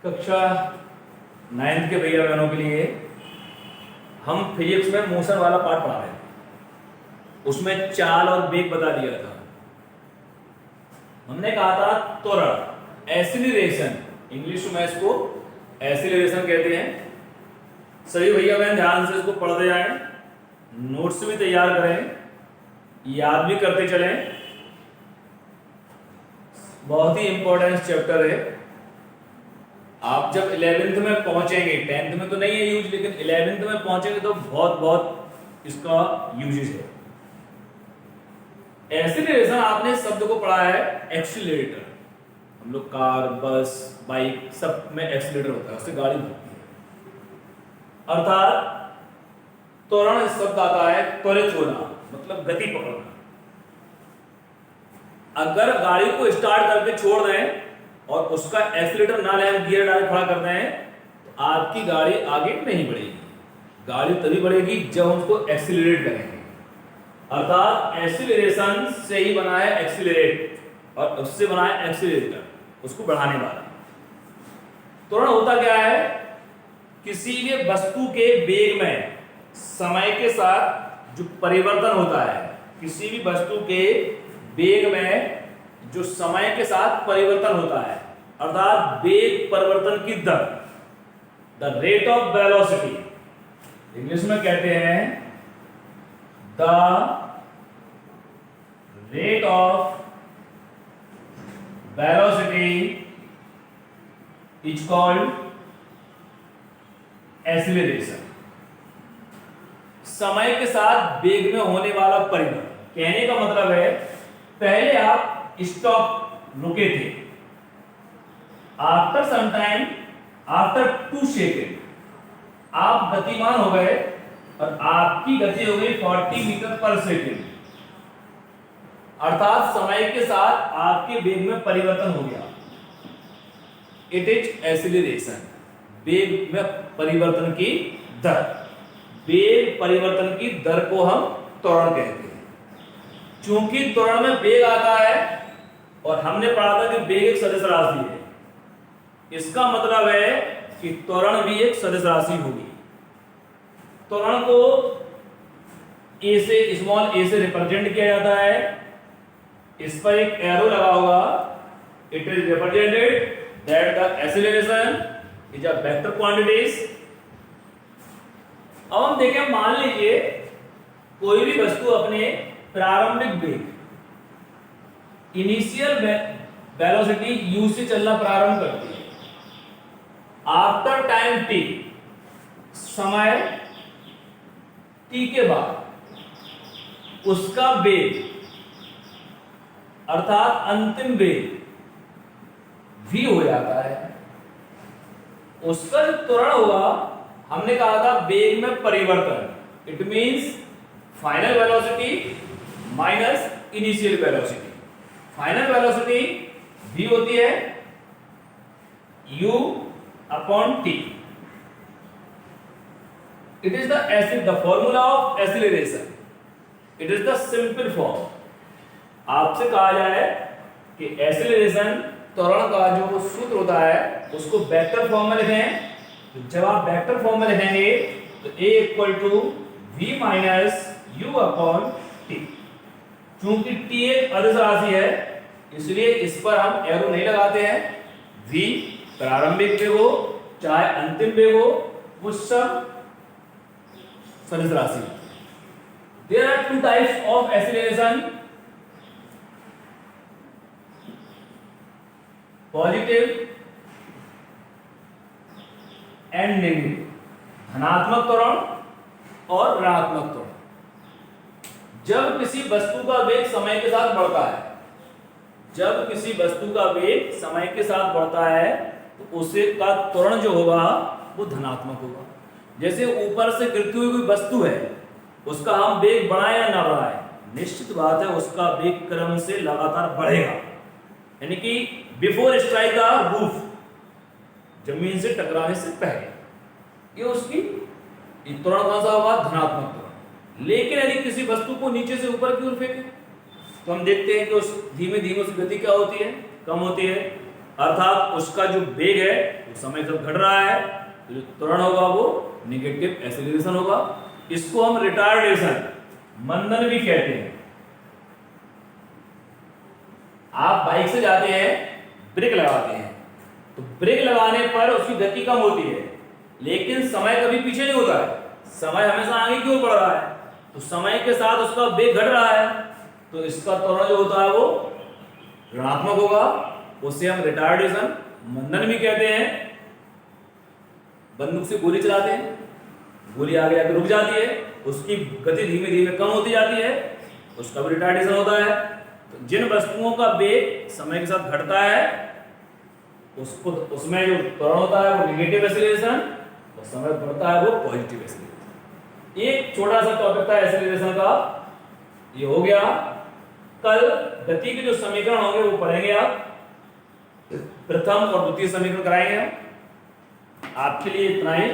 कक्षा 9th के भैया बहनों के लिए हम फिजिक्स में मोशन वाला पार्ट पढ़ा रहे थे। उसमें चाल और वेग बता दिया था। हमने कहा था त्वरण, एक्सीलरेशन, इंग्लिश में इसको एक्सीलरेशन कहते हैं। सभी भैया बहन ध्यान से इसको पढ़ते जाएं, नोट्स भी तैयार करें, याद भी करते चलें। बहुत ही इंपॉर्टेंट चैप्टर है। आप जब 11th में पहुंचेंगे, 10th में तो नहीं है यूज, लेकिन 11th में पहुंचेंगे तो बहुत इसका यूजेस है। एक्सीलरेशन आपने शब्द को पढ़ा है एक्सीलरेटर। हम लोग कार, बस, बाइक सब में एक्सीलरेटर होता है, उससे गाड़ी भागती है। अर्थात त्वरण शब्द आता है त्वरित होना, मतलब गति पकड़ना। अगर गाड़ी को स्टार्ट करके छोड़ दें और उसका एक्सीलरेटर ना लें, गियर डाल खड़ा कर दें, तो आपकी गाड़ी आगे नहीं बढ़ेगी। गाड़ी तभी बढ़ेगी जब हम उसको एक्सीलरेट करेंगे। अर्थात एक्सीलरेशन से ही बना है एक्सीलरेट, और उससे बना है एक्सीलरेटर, उसको बढ़ाने वाला। त्वरण होता क्या है? किसी भी वस्तु के वेग में समय के साथ जो परिवर्तन होता है, किसी भी वस्तु के वेग में जो समय के साथ परिवर्तन होता है, अर्थात वेग परिवर्तन की दर, the rate of velocity, English में कहते हैं the rate of velocity is called acceleration. समय के साथ वेग में होने वाला परिवर्तन। कहने का मतलब है, पहले आप स्टॉप रुके थे, after some time, after 2 second आप गतिमान हो गए और आपकी गति हो गई 40 मीटर पर सेकेंड। अर्थात समय के साथ आपके वेग में परिवर्तन हो गया। इट इज एक्सीलरेशन, वेग में परिवर्तन की दर। वेग परिवर्तन की दर को हम त्वरण कहते हैं। चूंकि त्वरण में वेग आता है, और हमने पढ़ा था कि वेग एक सदिश राशि है, इसका मतलब है कि त्वरण भी एक सदिश राशि होगी। त्वरण को ए से, स्मॉल ए से रिप्रेजेंट किया जाता है। इस पर एक एरो लगा होगा। It is represented that the acceleration is a vector quantities. अब हम देखें, मान लीजिए कोई भी वस्तु अपने प्रारंभिक वेग, इनिशियल वेलोसिटी u से चलना प्रारंभ करती है। आफ्टर टाइम t, समय t के बाद उसका वेग, अर्थात अंतिम वेग v हो जाता है। उसका जो त्वरण हुआ, हमने कहा था वेग में परिवर्तन। It means final velocity minus initial velocity. Final velocity v होती है u upon t। It is the formula of acceleration. It is the simple form. आपसे कहा जाए कि एक्सीलरेशन, त्वरण का जो सूत्र होता है, उसको वेक्टर फॉर्म में लिखें। तो जब आप वेक्टर फॉर्म में लिखेंगे तो a equal to v minus u upon t। चूंकि t एक अदिश राशि है, इसलिए इस पर हम एरो नहीं लगाते हैं। v प्रारंभिक वेग हो चाहे अंतिम वेग हो, वो सब सदिश राशि। There are 2 types of acceleration, positive and negative, धनात्मक त्वरण और ऋणात्मक त्वरण। जब किसी वस्तु का वेग समय के साथ बढ़ता है, जब किसी वस्तु का वेग समय के साथ बढ़ता है, तो उसे का त्वरण जो होगा वो धनात्मक होगा। जैसे ऊपर से गिरती हुई कोई वस्तु है, उसका हम वेग बढ़ाएं या ना बढ़ाएं, निश्चित बात है उसका वेग क्रम से लगातार बढ़ेगा। यानी कि बिफोर स्ट्राइक द रूफ, जमीन से टकराने से पहले, ये उसकी त्वरण कौन सा होगा? धनात्मक त्वरण। लेकिन यदि किसी वस्तु को नीचे से ऊपर की ओर फेंके, तो हम देखते हैं कि उस धीमे धीमे उसकी गति क्या होती है? कम होती है। अर्थात उसका जो वेग है वो समय के साथ घट रहा है, तो जो त्वरण होगा वो नेगेटिव एक्सेलरेशन होगा। इसको हम रिटार्डेशन, मंदन भी कहते हैं। आप बाइक से जाते हैं, ब्रेक लगाते हैं, तो ब्रेक लगाने पर उसकी गति कम होती है, लेकिन समय कभी पीछे नहीं होता है, समय हमेशा आगे की ओर बढ़ रहा है। तो समय के साथ उसका वेग घट रहा है, तो इसका त्वरण जो होता है वो ऋणात्मक होगा। उसे हम रिटार्डेशन, मंदन भी कहते हैं। बंदूक से गोली चलाते हैं, गोली आगे आगे रुक जाती है, उसकी गति धीमे धीमे कम होती जाती है, उसका भी रिटार्डेशन होता है। तो जिन वस्तुओं का वेग समय के साथ घटता है उसको, उसमें जो त्वरण होता है वो नेगेटिव एक्सीलरेशन, और समय बढ़ता है वो पॉजिटिव एक्सीलरेशन। एक छोटा सा टॉपिक था एक्सीलरेशन का, ये हो गया। कल गति के जो समीकरण होंगे वो पढ़ेंगे आप, प्रथम और द्वितीय समीकरण कराएंगे हम। आपके लिए इतना ही।